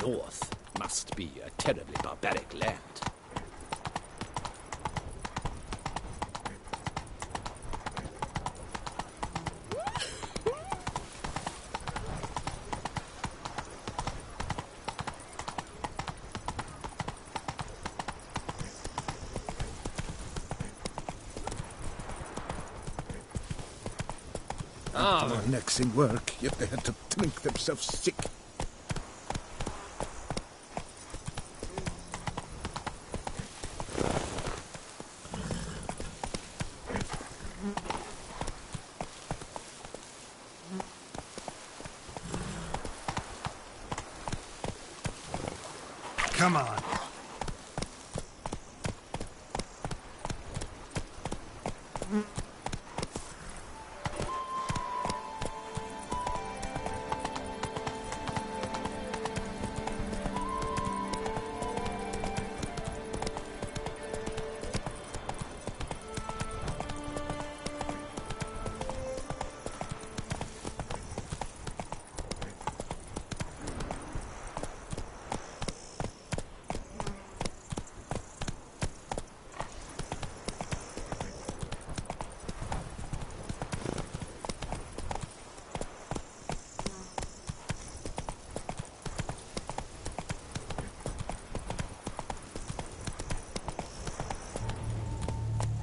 north must be a terribly barbaric land. Our nexing work, yet they had to drink themselves sick. Come on.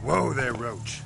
Whoa there, Roach.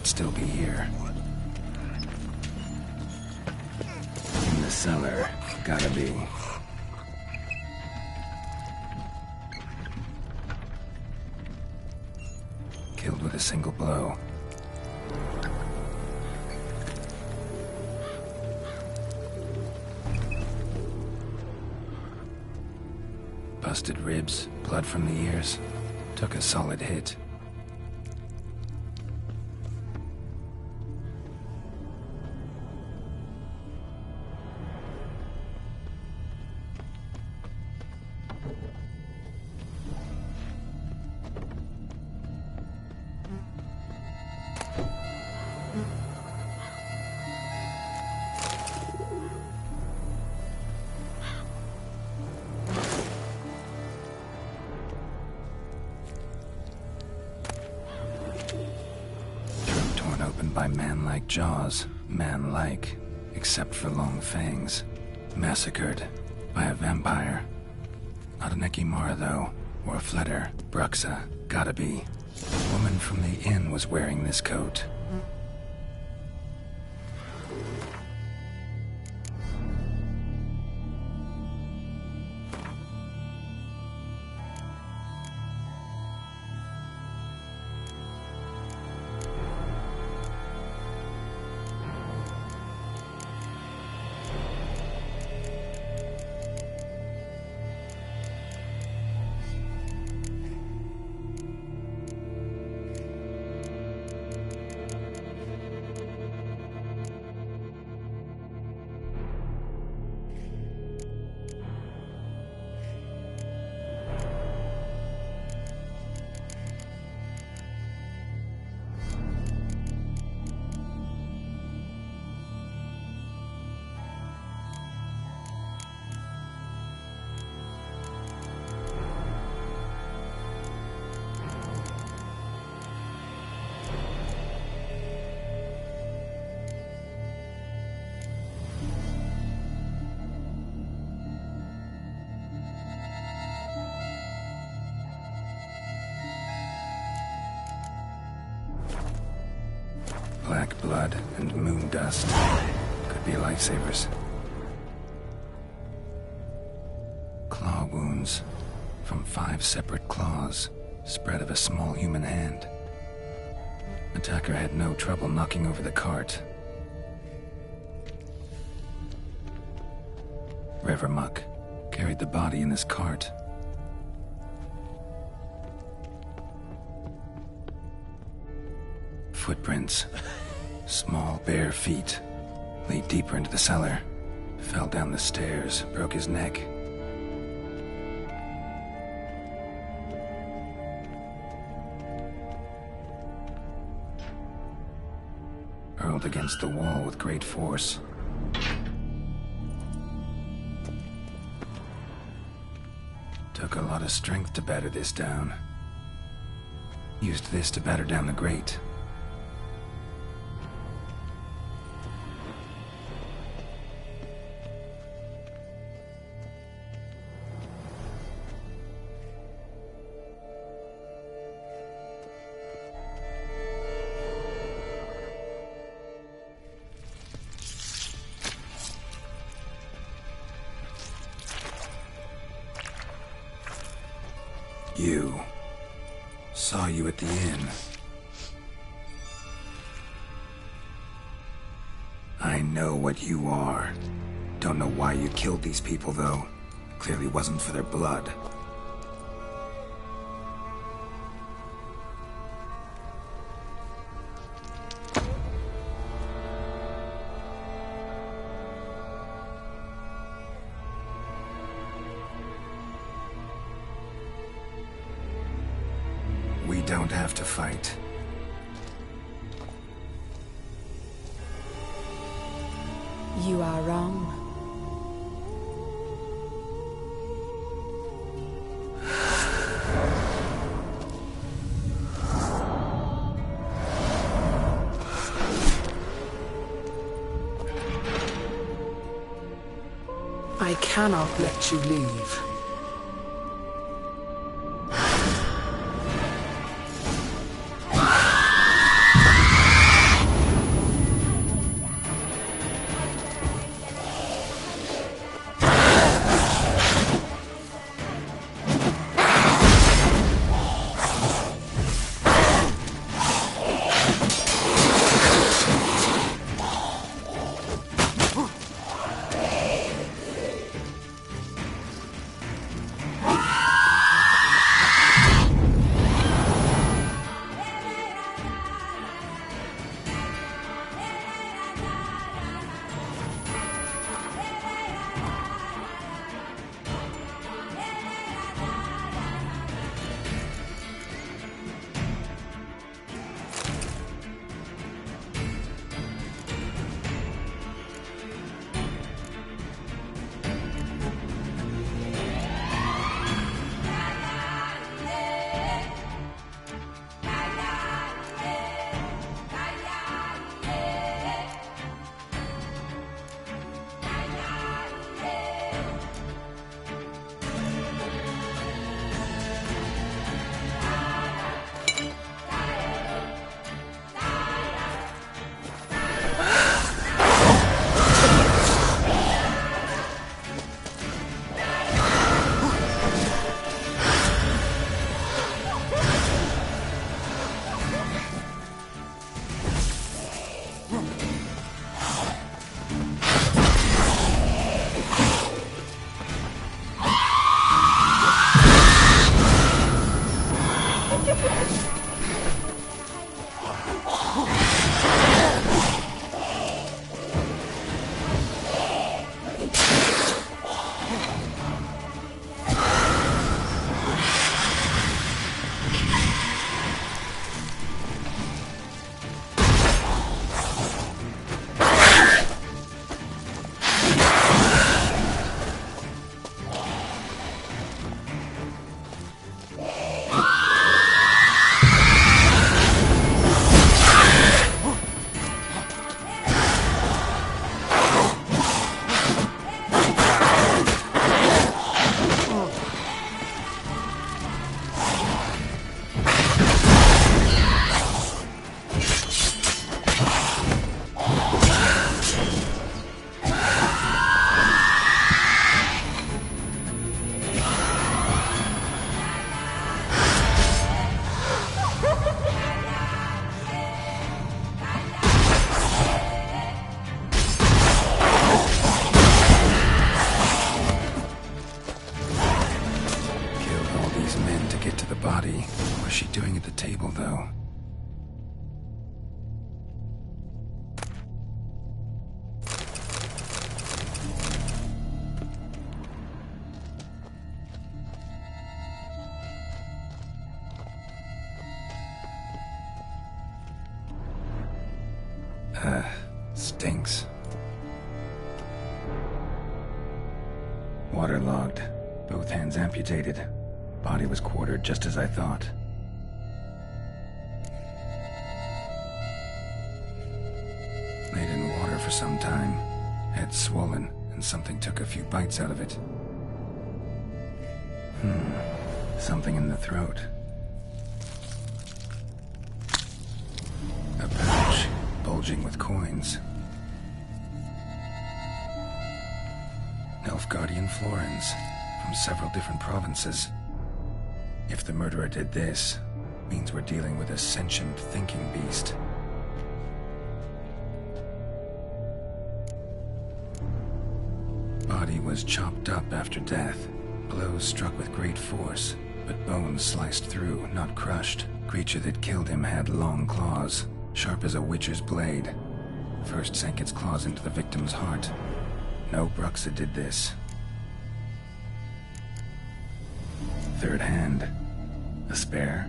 Still be here. In the cellar. Gotta be. Killed with a single blow. Busted ribs, blood from the ears. Took a solid hit. By man-like jaws, man-like, except for long fangs. Massacred by a vampire. Not an Ekimara, though, or a Fletter. Bruxa, gotta be. The woman from the inn was wearing this coat. blood and moon dust. Could be lifesavers. Claw wounds from 5 separate claws, spread of a small human hand. Attacker had no trouble knocking over the cart. River Muck carried the body in his cart. Footprints. Small, bare feet. Lead deeper into the cellar. Fell down the stairs, broke his neck. Hurled against the wall with great force. Took a lot of strength to batter this down. Used this to batter down the grate. You. Saw you at the inn. I know what you are. Don't know why you killed these people, though. Clearly wasn't for their blood. We don't have to fight. You are wrong. I cannot let you leave. stinks. Waterlogged. Both hands amputated. Body was quartered just as I thought. Laid in water for some time. Head swollen, and something took a few bites out of it. Something in the throat. A pouch, bulging with coins. Nilfgaardian florins, from several different provinces. If the murderer did this, means we're dealing with a sentient thinking beast. Body was chopped up after death. Blows struck with great force, but bones sliced through, not crushed. Creature that killed him had long claws, sharp as a witcher's blade. First sank its claws into the victim's heart. No Bruxa did this. Third hand. A spare?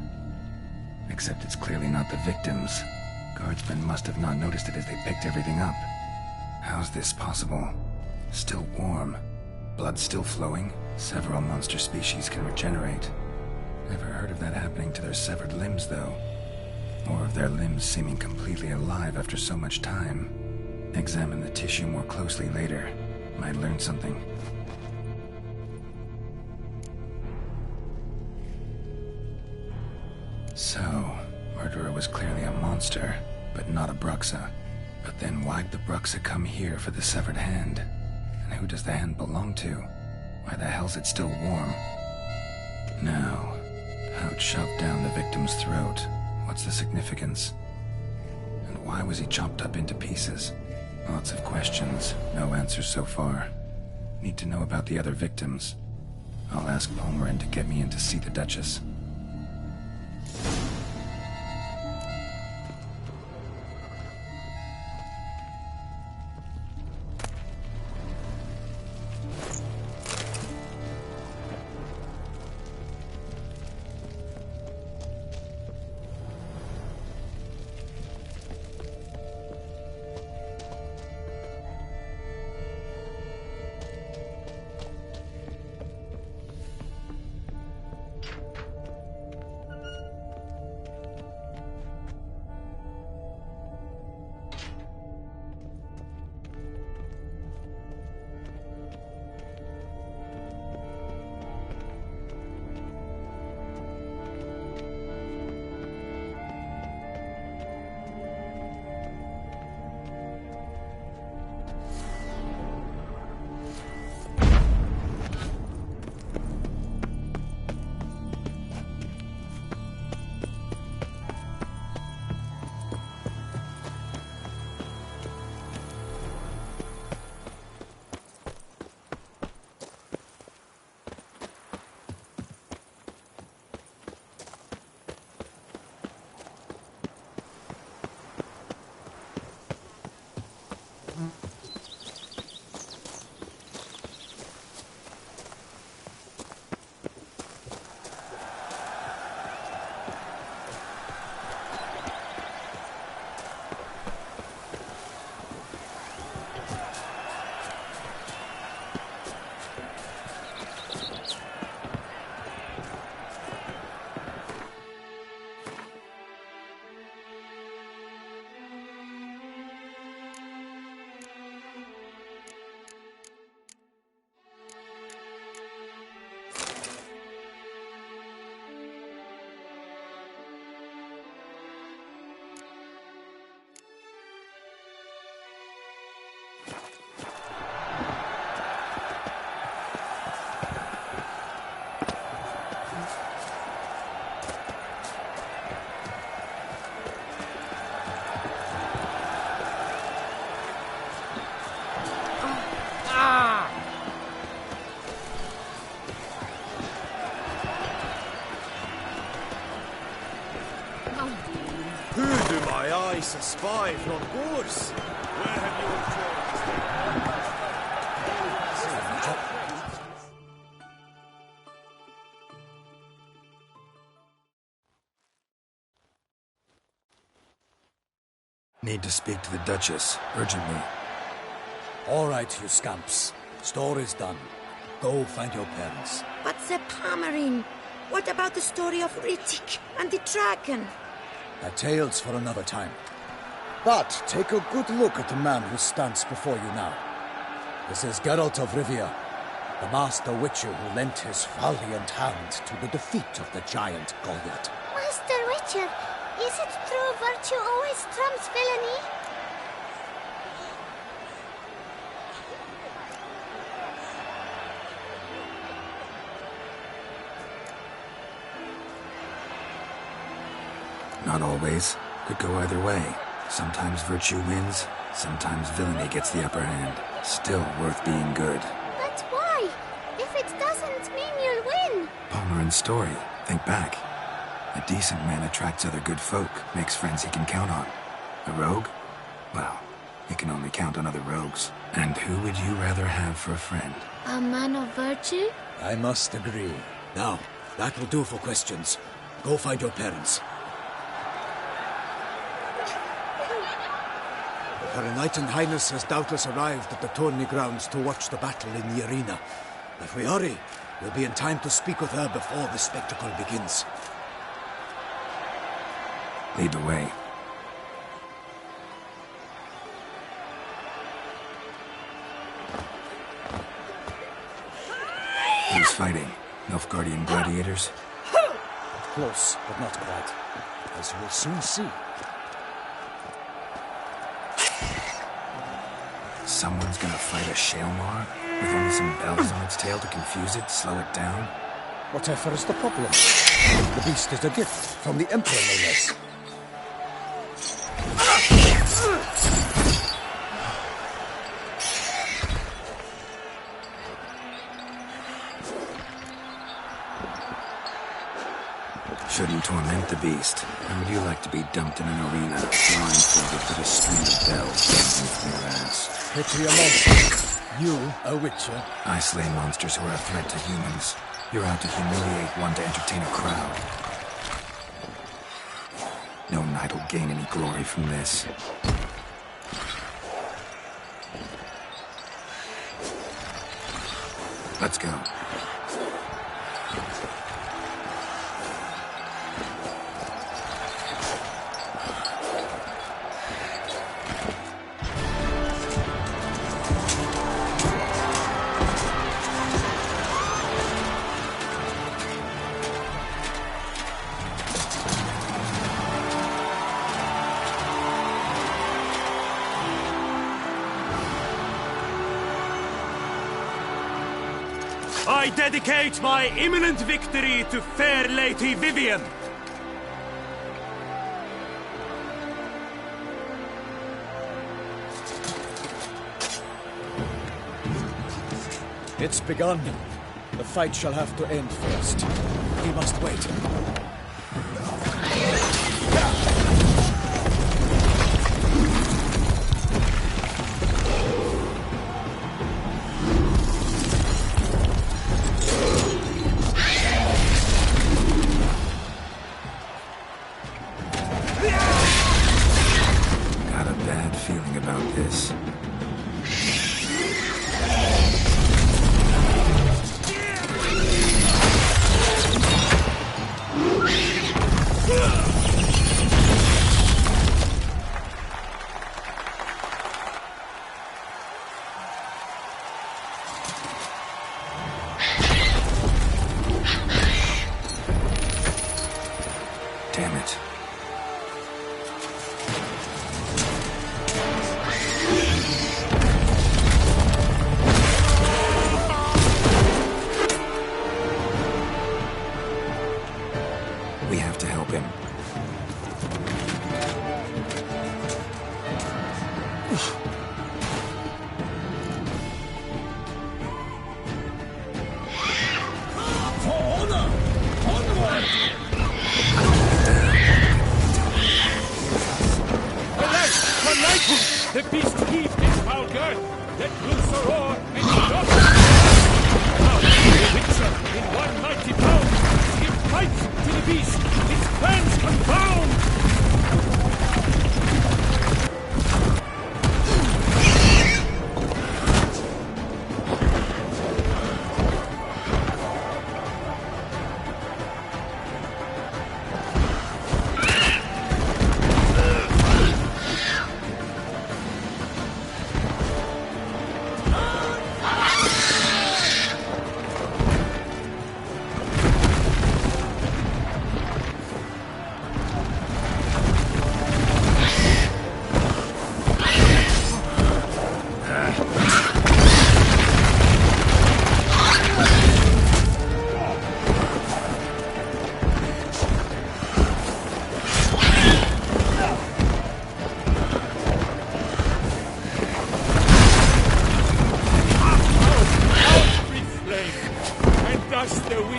Except it's clearly not the victim's. Guardsmen must have not noticed it as they picked everything up. How's this possible? Still warm. Blood still flowing. Several monster species can regenerate. Never heard of that happening to their severed limbs, though. Or of their limbs seeming completely alive after so much time. Examine the tissue more closely later. Might learn something. So, murderer was clearly a monster, but not a Bruxa. But then why'd the Bruxa come here for the severed hand? And who does the hand belong to? Why the hell's it still warm? Now, pouch shoved down the victim's throat. What's the significance? And why was he chopped up into pieces? Lots of questions, no answers so far. Need to know about the other victims. I'll ask Palmerin to get me in to see the Duchess. A spy from Boers. Where have you need to speak to the Duchess, urgently. All right, you scamps. Story's done. Go find your parents. But the Pomerine, what about the story of Rittik and the dragon? A tale's for another time. But take a good look at the man who stands before you now. This is Geralt of Rivia, the master witcher who lent his valiant hand to the defeat of the giant Goliath. Master Witcher, is it true virtue always trumps villainy? Not always. Could go either way. Sometimes virtue wins, sometimes villainy gets the upper hand. Still worth being good. But why? If it doesn't mean you'll win. Palmerin's story. Think back. A decent man attracts other good folk, makes friends he can count on. A rogue? Well, he can only count on other rogues. And who would you rather have for a friend? A man of virtue? I must agree. Now, that will do for questions. Go find your parents. Her Knight and Highness has doubtless arrived at the tourney grounds to watch the battle in the arena. If we hurry, we'll be in time to speak with her before the spectacle begins. Lead the way. Who's fighting? Nilfgaardian gladiators? Close, but not quite. As you will soon see. Someone's gonna fight a Shaelmar with only some bells on its tail to confuse it, slow it down? Whatever is the problem? The beast is a gift from the Emperor, no less. Shouldn't torment the beast. How would you like to be dumped in an arena, blindfolded with a string of bells dangling from your ass? Pity a monster. You, a witcher. I slay monsters who are a threat to humans. You're out to humiliate one to entertain a crowd. No knight will gain any glory from this. Let's go. I dedicate my imminent victory to fair Lady Vivian. It's begun. The fight shall have to end first. We must wait. Got a bad feeling about this. Damn it. We have to help him. The beast heaved its foul girth, let loose a roar, and shot. Now, the Witcher, in one mighty bound, give fight to the beast, its plans confound!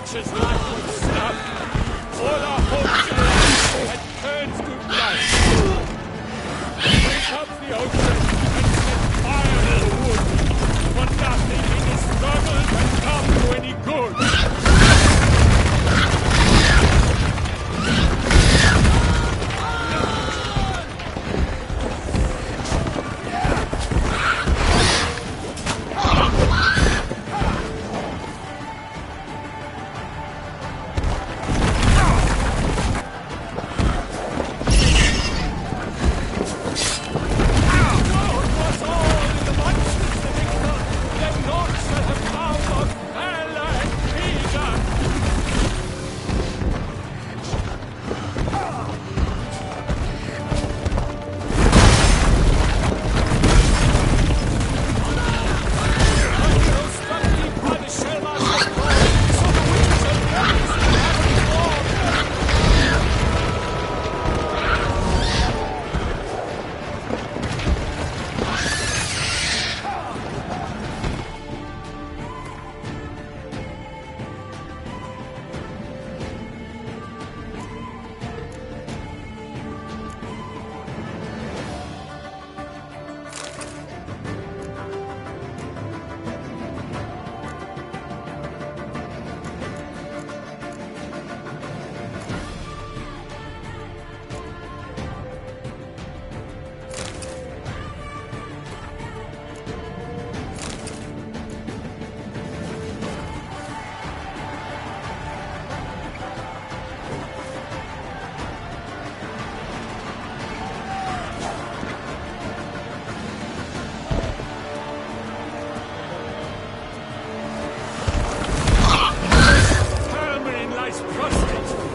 creature's life was snuffed. All our hopes in life had turned to dust. Break up the ocean and set fire to the wood. For nothing in this struggle can come to any good.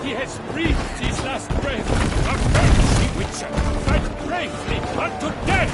He has breathed his last breath. Avenge, Witcher! Fight bravely unto death!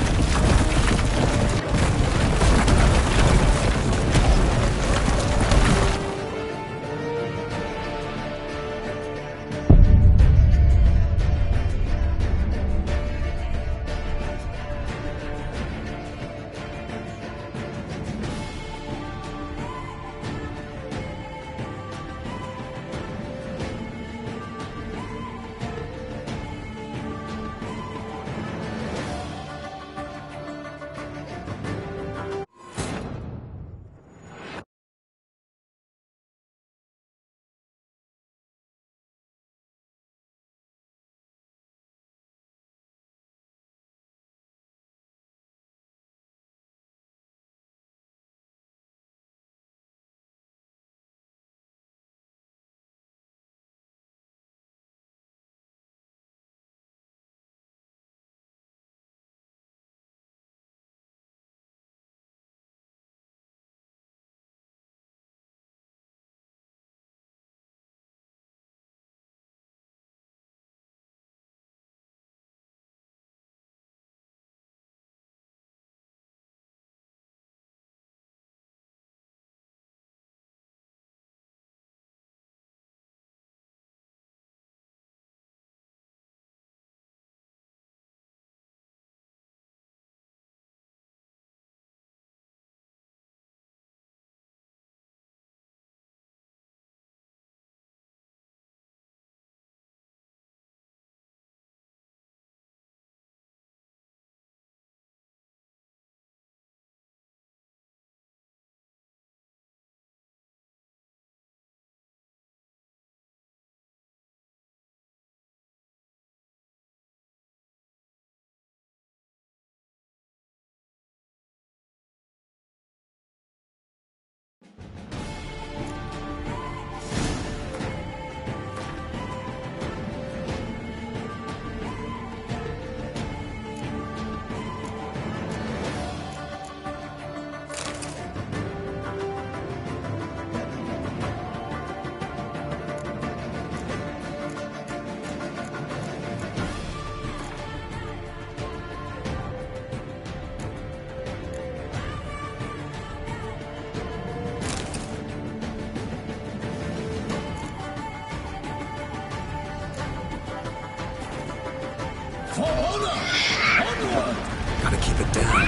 Gotta keep it down.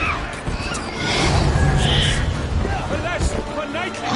Alas, for nightly,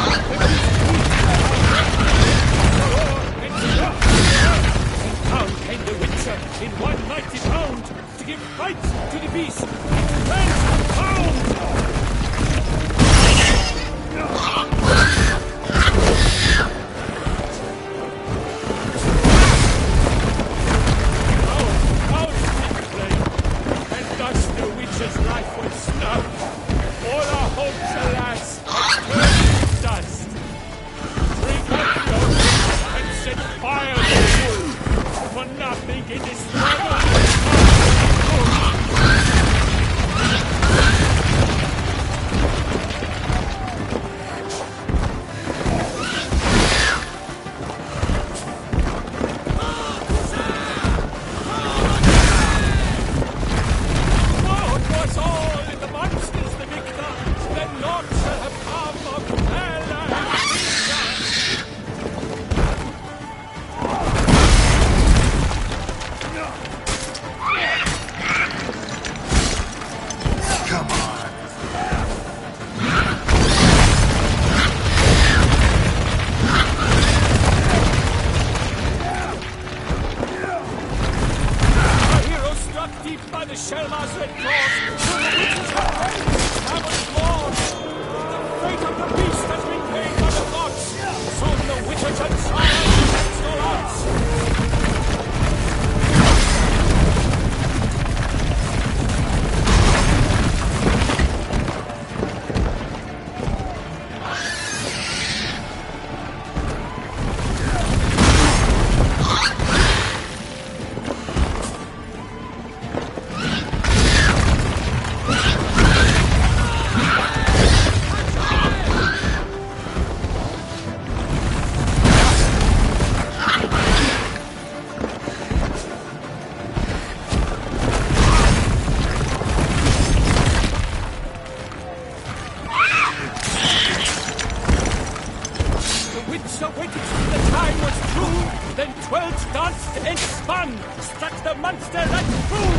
Witcher waited till the time was true, then twirled, danced, and spun, struck the monster that flew.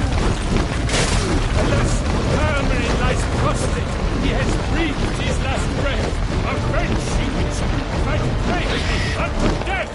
Alas, Hermine lies prostrate. He has breathed his last breath. Avenge, ye Witcher! Fight bravely unto death!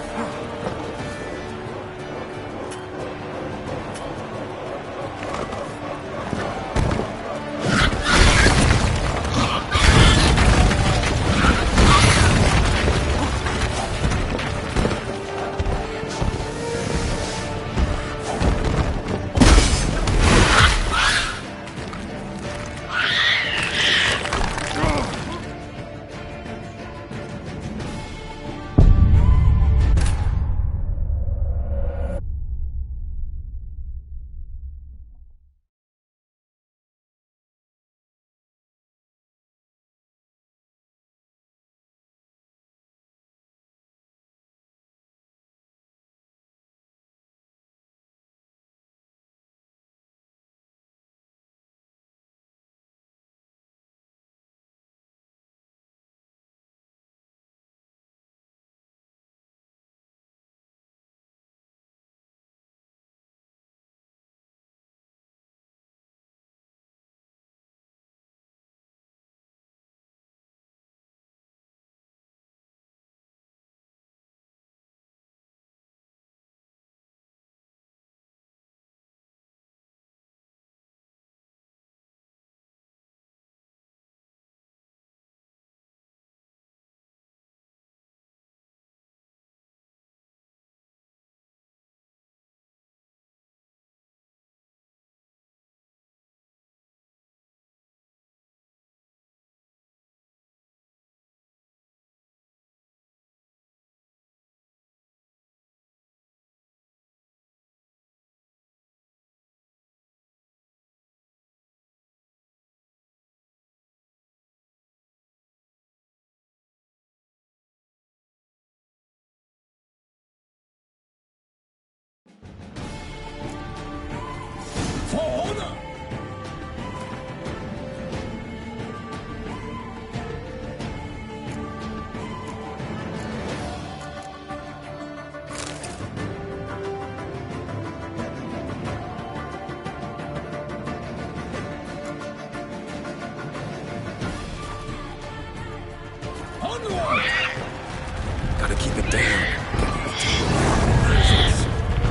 Gotta keep it down.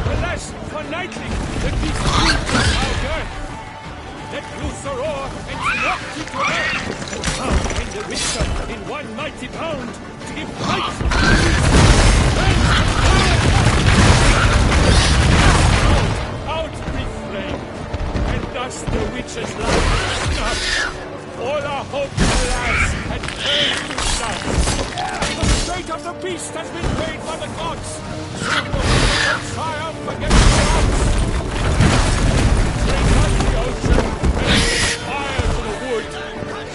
Alas, for knightly, the beast breathes our girth. Let loose the roar and knock it to earth. How can the Witcher, in one mighty bound, to give fight to the beast? Out with flame, and thus the Witcher's life is snuffed. All our hope, alas, had turned to dust. The fate of the beast has been paid by the gods. Soon the Witcher will triumph against the odds. Drink out the ocean and set fire to the wood.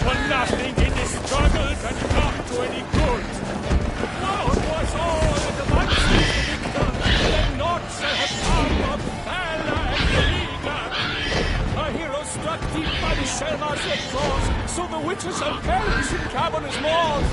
For nothing in this struggle can come to any good. Now it was all that the monsters victor, then naught shall have come of valor and leaguer. A hero struck deep by the shellmaster's claws, so the Witcher shall perish in cavernous maws.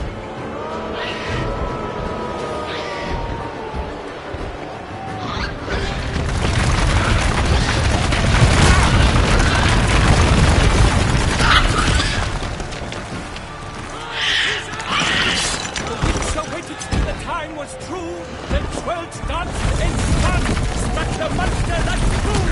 Time was true, then twirled, danced, and spun, struck the monster that flew.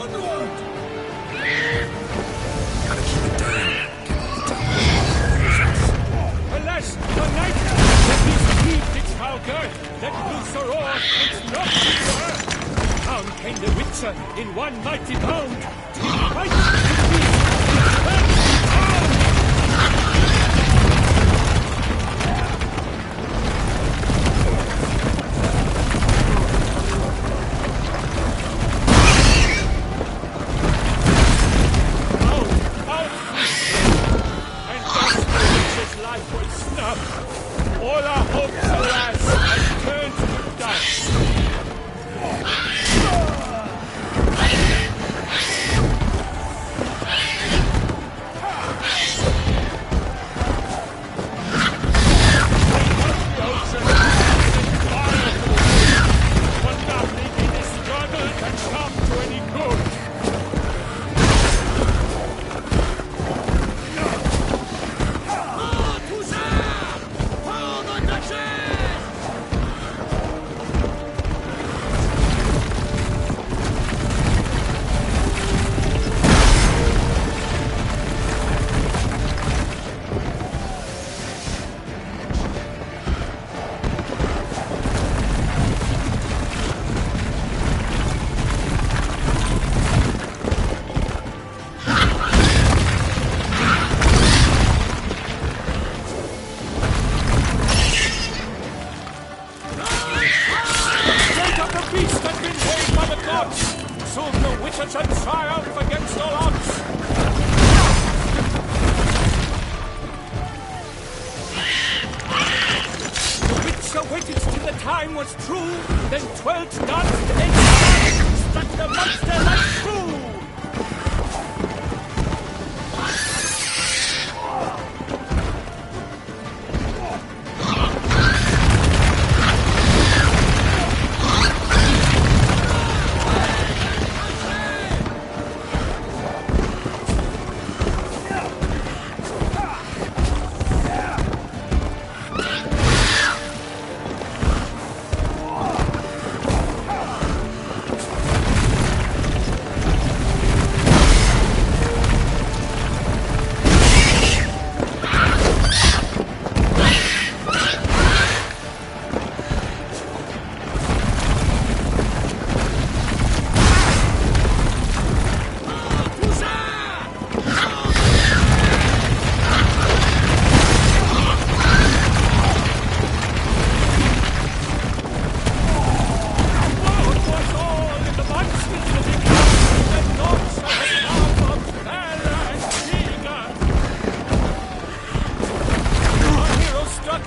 Onward! Gotta keep it down. Alas, the night that is deep its foul girth, that loose the roar, it's not earth. Down came the Witcher in one mighty bound, to fight the beast, turn down! Life was snuffed. All our hopes, alas, had turned to dust. The ocean but nothing in this struggle can come to any good. Soon the Witcher shall triumph against all odds. The Witcher waited till the time was true, then twirled danced and struck the monster like true.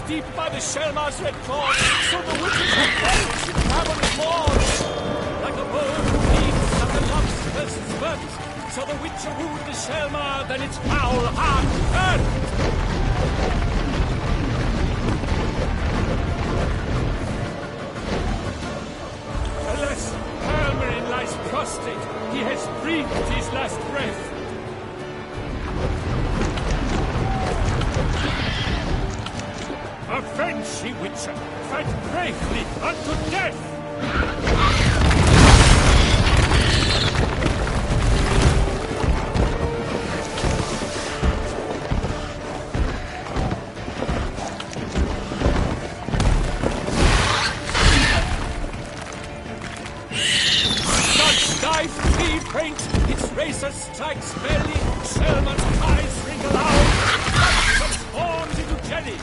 Deep by the Shellma's red claws, so the witches have felt in cavern walls. Like a bow leaps at the lobster's spurt, so the Witcher wooed the Shellma, then its foul heart hurt. Alas, Hermarin lies prostrate, he has breathed his last breath. Avenge ye, Witcher! Fight bravely unto death! Such knife cleave faint, its razor strikes belly, Shelman's eyes wrinkle out, blood transforms into jelly.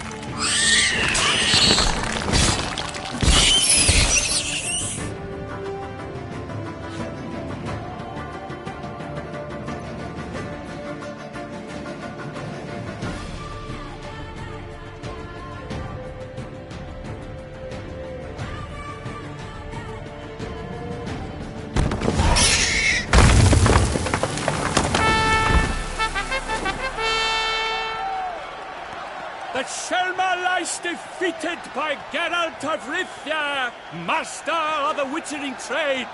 The Shelma lies defeated by Geralt of Rivia, master of the witchering trade.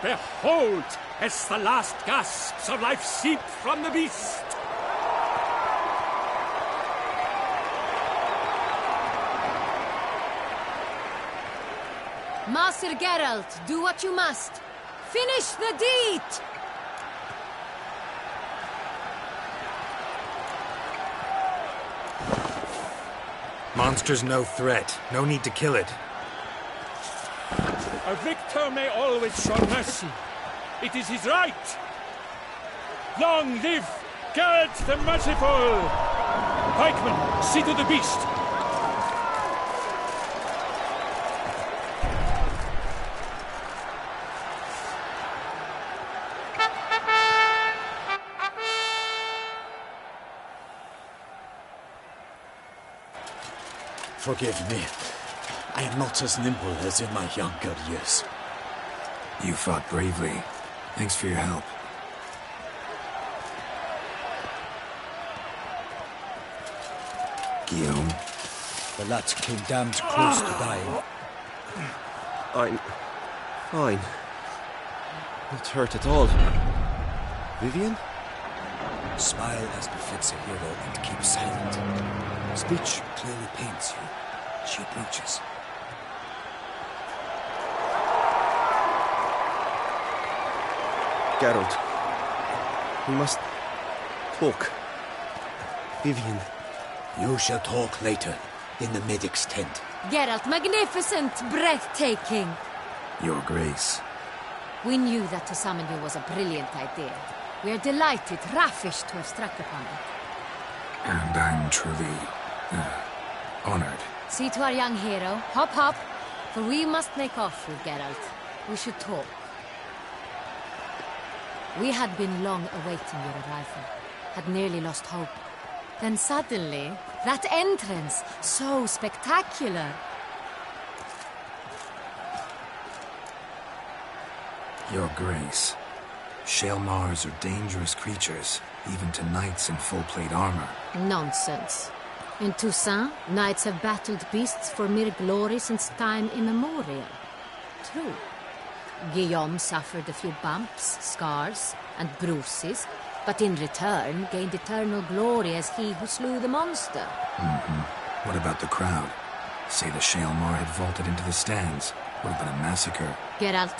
Behold, as the last gasps of life seep from the beast. Master Geralt, do what you must. Finish the deed! monster's no threat. No need to kill it. A victor may always show mercy. It is his right. Long live Geralt the Merciful! Pikeman, see to the beast. Forgive me. I am not as nimble as in my younger years. You fought bravely. Thanks for your help. Guillaume? The lad came damned close to dying. I'm fine. Not hurt at all. Vivian? Smile as befits a hero and keep silent. Speech clearly pains you. She approaches. Geralt. We must talk. Vivian. You shall talk later, in the medic's tent. Geralt, magnificent, breathtaking. Your Grace. We knew that to summon you was a brilliant idea. We are delighted, ravished to have struck upon it. And I'm truly, honored. See to our young hero. Hop, hop. For we must make off with Geralt. We should talk. We had been long awaiting your arrival. Had nearly lost hope. Then suddenly, that entrance, so spectacular. Your Grace. Shaelmars are dangerous creatures, even to knights in full-plate armor. Nonsense. In Toussaint, knights have battled beasts for mere glory since time immemorial. True. Guillaume suffered a few bumps, scars, and bruises, but in return gained eternal glory as he who slew the monster. What about the crowd? Say the Shaelmar had vaulted into the stands. Would have been a massacre. Geralt,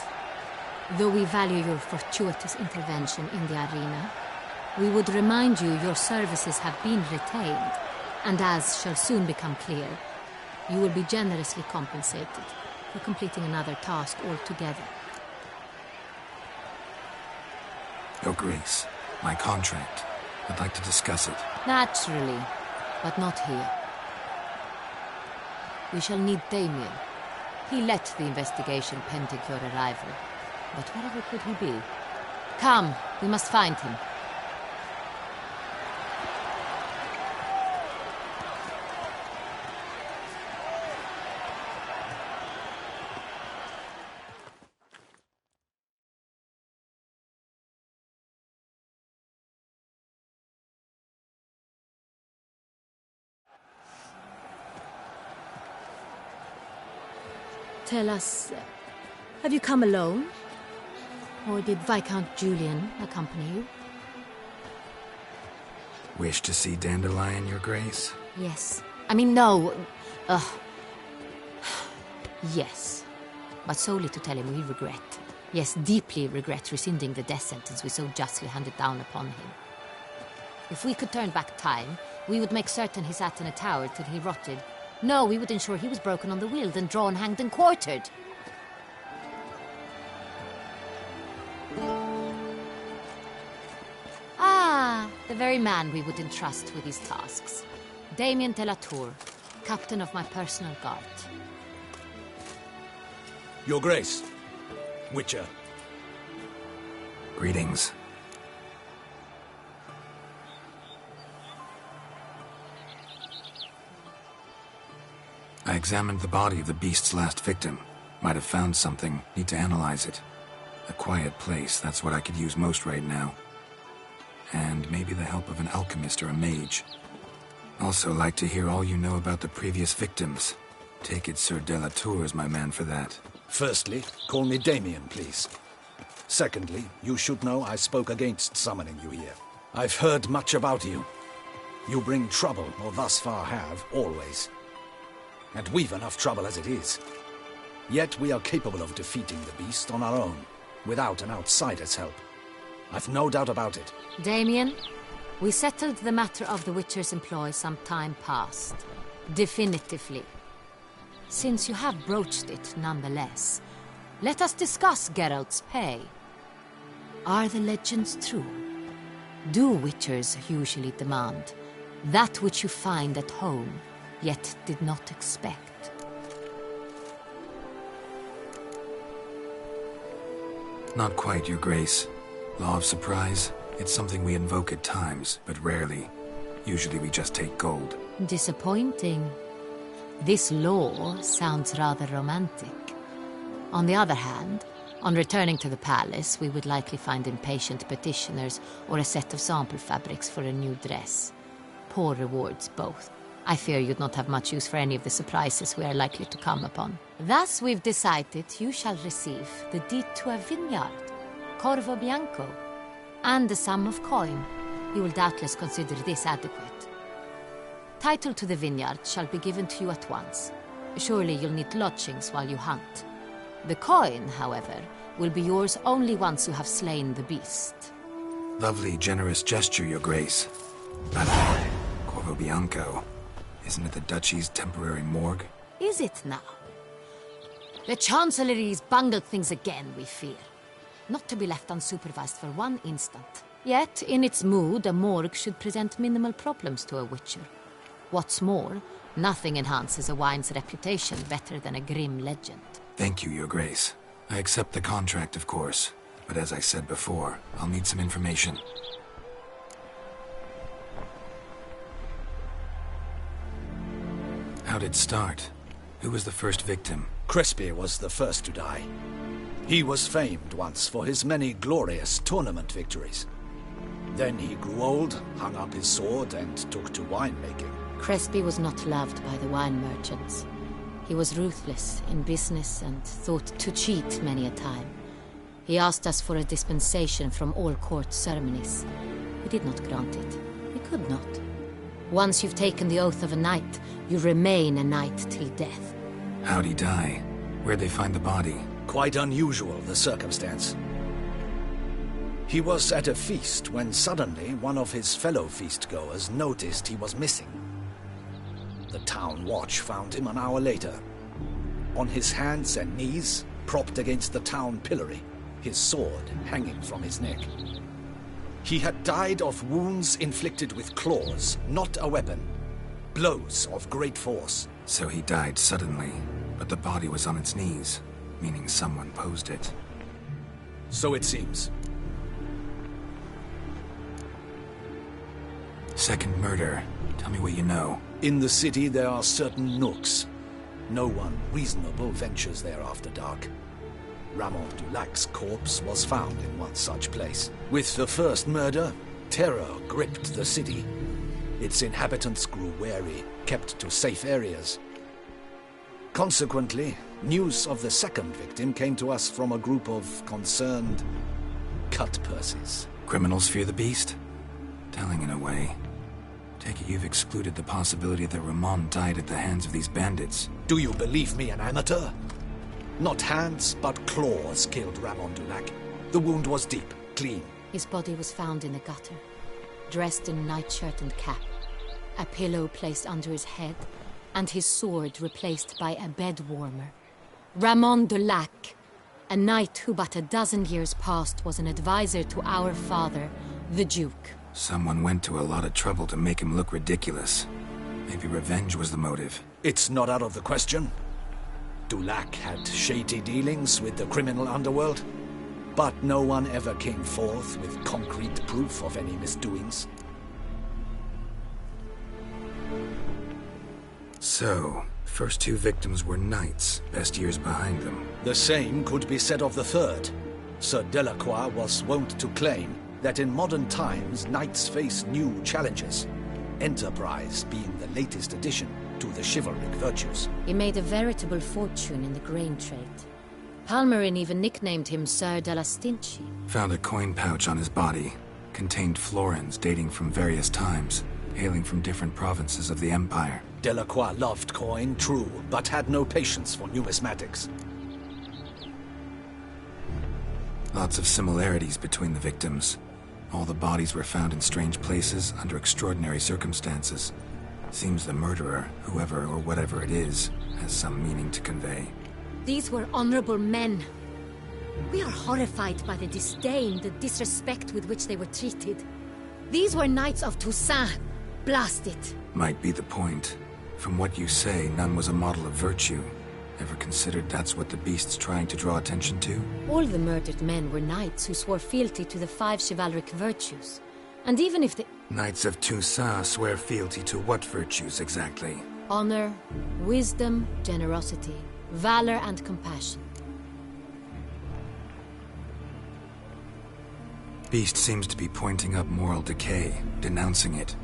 though we value your fortuitous intervention in the arena, we would remind you your services have been retained, and as shall soon become clear, you will be generously compensated for completing another task altogether. Your Grace, my contract. I'd like to discuss it. Naturally, but not here. We shall need Damien. He led the investigation pending your arrival. But wherever could he be? Come, we must find him. Tell us, have you come alone? Or did Viscount Julian accompany you? Wish to see Dandelion, Your Grace? Yes. I mean, no. Yes. But solely to tell him we regret. Yes, deeply regret rescinding the death sentence we so justly handed down upon him. If we could turn back time, we would make certain he sat in a tower till he rotted. No, we would ensure he was broken on the wheel, then drawn, hanged, and quartered. Ah, the very man we would entrust with these tasks. Damien de la Tour, captain of my personal guard. Your Grace. Witcher. Greetings. I examined the body of the beast's last victim. Might have found something. Need to analyze it. A quiet place, that's what I could use most right now. And maybe the help of an alchemist or a mage. Also like to hear all you know about the previous victims. Take it Sir de la Tour is my man for that. Firstly, call me Damien, please. Secondly, you should know I spoke against summoning you here. I've heard much about you. You bring trouble, or thus far have, always. And we've enough trouble as it is. Yet we are capable of defeating the beast on our own, without an outsider's help. I've no doubt about it. Damien, we settled the matter of the Witcher's employ some time past. Definitively. Since you have broached it nonetheless, let us discuss Geralt's pay. Are the legends true? Do witchers usually demand that which you find at home, yet did not expect? Not quite, Your Grace. Law of surprise, it's something we invoke at times, but rarely. Usually we just take gold. Disappointing. This law sounds rather romantic. On the other hand, on returning to the palace, we would likely find impatient petitioners or a set of sample fabrics for a new dress. Poor rewards, both. I fear you'd not have much use for any of the surprises we are likely to come upon. Thus, we've decided you shall receive the deed to a vineyard, Corvo Bianco, and the sum of coin. You will doubtless consider this adequate. Title to the vineyard shall be given to you at once. Surely you'll need lodgings while you hunt. The coin, however, will be yours only once you have slain the beast. Lovely, generous gesture, Your Grace. But Corvo Bianco, isn't it the Duchy's temporary morgue? Is it now? The Chancellery's bungled things again, we fear. Not to be left unsupervised for one instant. Yet, in its mood, a morgue should present minimal problems to a witcher. What's more, nothing enhances a wine's reputation better than a grim legend. Thank you, Your Grace. I accept the contract, of course. But as I said before, I'll need some information. How'd it start? Who was the first victim? Crespi was the first to die. He was famed once for his many glorious tournament victories. Then he grew old, hung up his sword, and took to winemaking. Crespi was not loved by the wine merchants. He was ruthless in business and thought to cheat many a time. He asked us for a dispensation from all court ceremonies. We did not grant it. We could not. Once you've taken the oath of a knight, you remain a knight till death. How'd he die? Where'd they find the body? Quite unusual, the circumstance. He was at a feast when suddenly one of his fellow feastgoers noticed he was missing. The town watch found him an hour later. On his hands and knees, propped against the town pillory, his sword hanging from his neck. He had died of wounds inflicted with claws, not a weapon. Blows of great force. So he died suddenly, but the body was on its knees, meaning someone posed it. So it seems. Second murder. Tell me what you know. In the city there are certain nooks. No one reasonable ventures there after dark. Ramon Dulac's corpse was found in one such place. With the first murder, terror gripped the city. Its inhabitants grew wary, kept to safe areas. Consequently, news of the second victim came to us from a group of concerned cut-purses. Criminals fear the beast? Telling in a way. Take it you've excluded the possibility that Ramon died at the hands of these bandits. Do you believe me an amateur? Not hands, but claws killed Ramon Dulac. The wound was deep, clean. His body was found in a gutter, dressed in nightshirt and cap, a pillow placed under his head, and his sword replaced by a bed warmer. Ramon Dulac, a knight who but a dozen years past was an advisor to our father, the Duke. Someone went to a lot of trouble to make him look ridiculous. Maybe revenge was the motive. It's not out of the question. Dulac had shady dealings with the criminal underworld, but no one ever came forth with concrete proof of any misdoings. So, first two victims were knights, best years behind them. The same could be said of the third. Sir Delacroix was wont to claim that in modern times knights face new challenges, enterprise being the latest addition to the chivalric virtues. He made a veritable fortune in the grain trade. Palmerin even nicknamed him Sir de la Stinchi. Found a coin pouch on his body. Contained florins dating from various times, hailing from different provinces of the Empire. Delacroix loved coin, true, but had no patience for numismatics. Lots of similarities between the victims. All the bodies were found in strange places under extraordinary circumstances. Seems the murderer, whoever or whatever it is, has some meaning to convey. These were honorable men. We are horrified by the disdain, the disrespect with which they were treated. These were knights of Toussaint. Blast it. Might be the point. From what you say, none was a model of virtue. Ever considered that's what the beast's trying to draw attention to? All the murdered men were knights who swore fealty to the 5 chivalric virtues. And even if the... Knights of Toussaint swear fealty to what virtues exactly? Honor, wisdom, generosity, valor and compassion. Beast seems to be pointing up moral decay, denouncing it.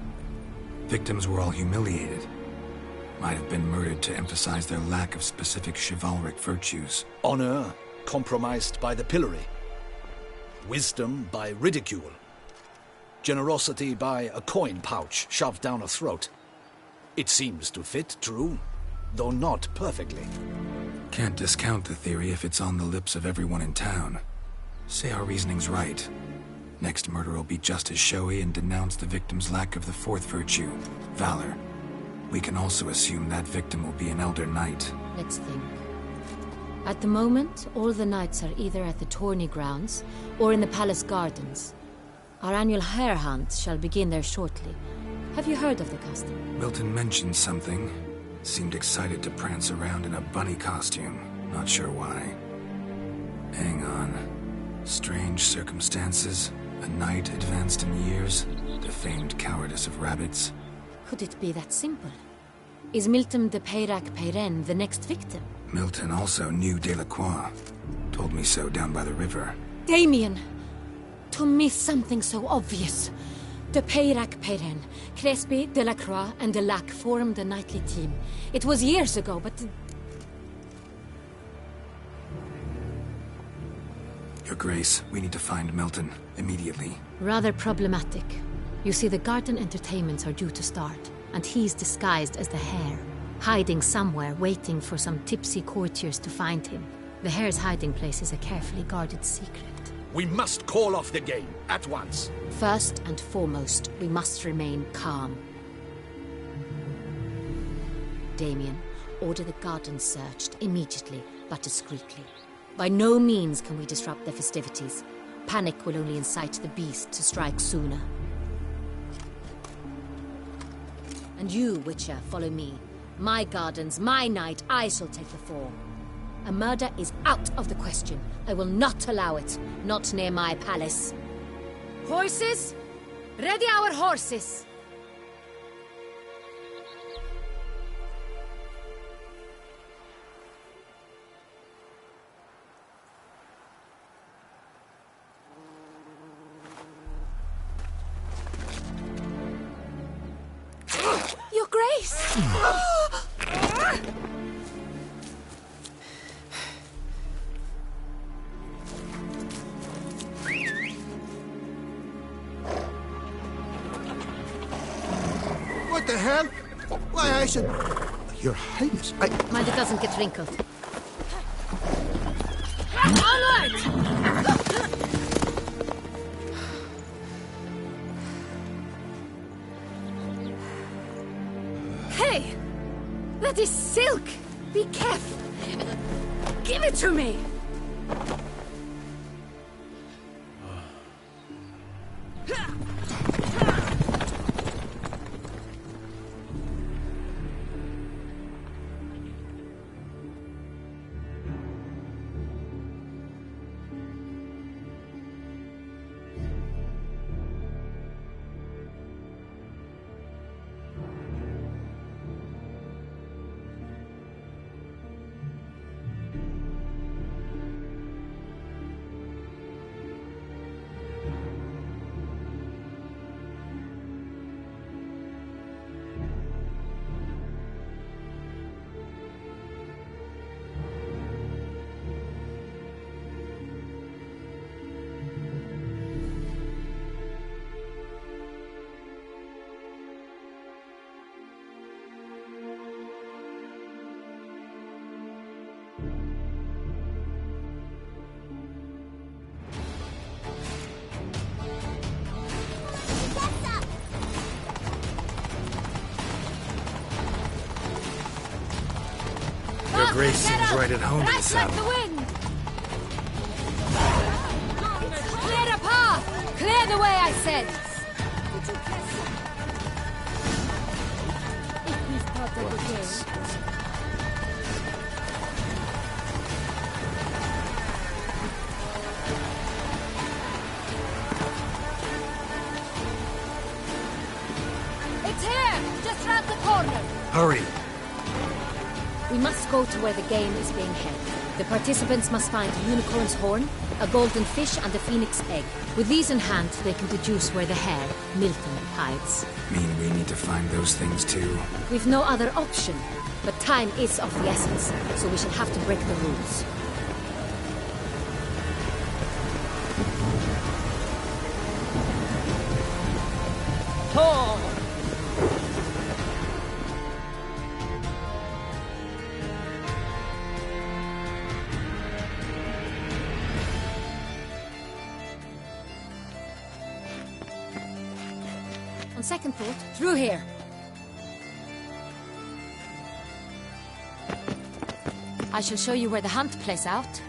Victims were all humiliated. Might have been murdered to emphasize their lack of specific chivalric virtues. Honor compromised by the pillory. Wisdom by ridicule. Generosity by a coin pouch shoved down a throat. It seems to fit, true, though not perfectly. Can't discount the theory if it's on the lips of everyone in town. Say our reasoning's right. Next murder will be just as showy and denounce the victim's lack of the 4th virtue, valor. We can also assume that victim will be an elder knight. Let's think. At the moment, all the knights are either at the tourney grounds or in the palace gardens. Our annual hare hunt shall begin there shortly. Have you heard of the custom? Milton mentioned something. Seemed excited to prance around in a bunny costume. Not sure why. Hang on. Strange circumstances. A knight advanced in years. The famed cowardice of rabbits. Could it be that simple? Is Milton de Peyrac-Peyren the next victim? Milton also knew Delacroix. Told me so down by the river. Damien! To miss something so obvious. De Peyrac-Peyren, Crespi, Delacroix, and Delac formed a knightly team. It was years ago, but... Your Grace, we need to find Milton, immediately. Rather problematic. You see, the garden entertainments are due to start, and he's disguised as the hare, hiding somewhere, waiting for some tipsy courtiers to find him. The hare's hiding place is a carefully guarded secret. We must call off the game, at once. First and foremost, we must remain calm. Damien, order the garden searched immediately, but discreetly. By no means can we disrupt the festivities. Panic will only incite the beast to strike sooner. And you, Witcher, follow me. My gardens, my night, I shall take the fall. A murder is out of the question. I will not allow it. Not near my palace. Horses? Ready our horses! Your Grace! What the hell? Why, I should... Your Highness, Mind it doesn't get wrinkled. Onward! Hey! That is silk! Be careful! Give it to me! Grace seems right at home in the Right like saddle. the wind! Clear the path! Clear the way, I said! It's here! Just round the corner! Hurry! We must go to where the game is being held. The participants must find a unicorn's horn, a golden fish, and a phoenix egg. With these in hand, they can deduce where the hare, Milton, hides. Mean we need to find those things too? We've no other option, but time is of the essence, so we shall have to break the rules. On second thought, through here. I shall show you where the hunt plays out.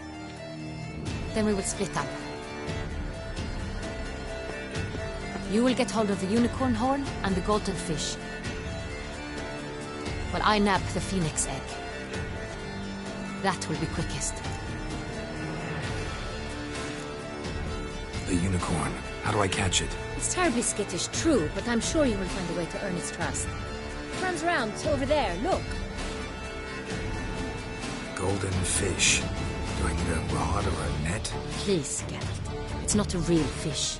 Then we will split up. You will get hold of the unicorn horn and the golden fish, while I nab the phoenix egg. That will be quickest. The unicorn. How do I catch it? It's terribly skittish, true, but I'm sure you will find a way to earn its trust. Turns around, over there, look. Golden fish. Do I need a rod or a net? Please, Geralt. It's not a real fish.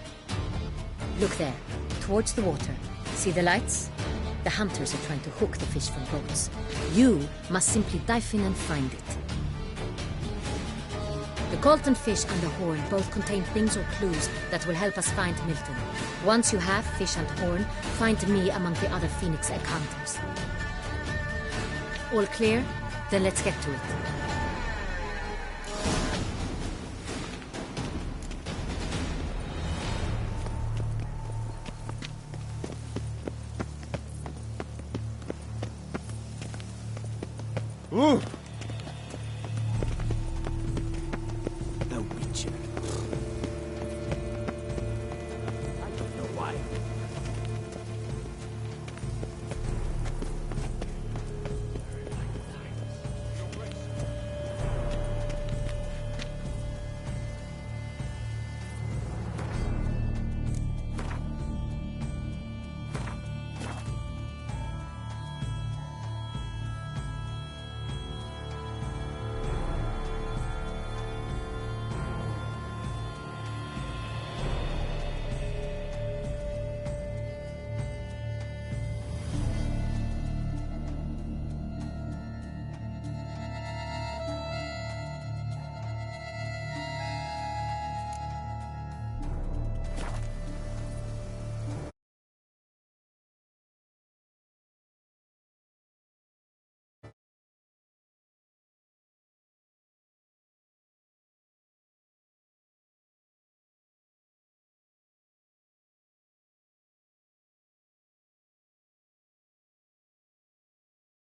Look there, towards the water. See the lights? The hunters are trying to hook the fish from boats. You must simply dive in and find it. The golden fish and the horn both contain things or clues that will help us find Milton. Once you have fish and horn, find me among the other phoenix egg hunters. All clear? Then let's get to it. Ooh! The Witcher.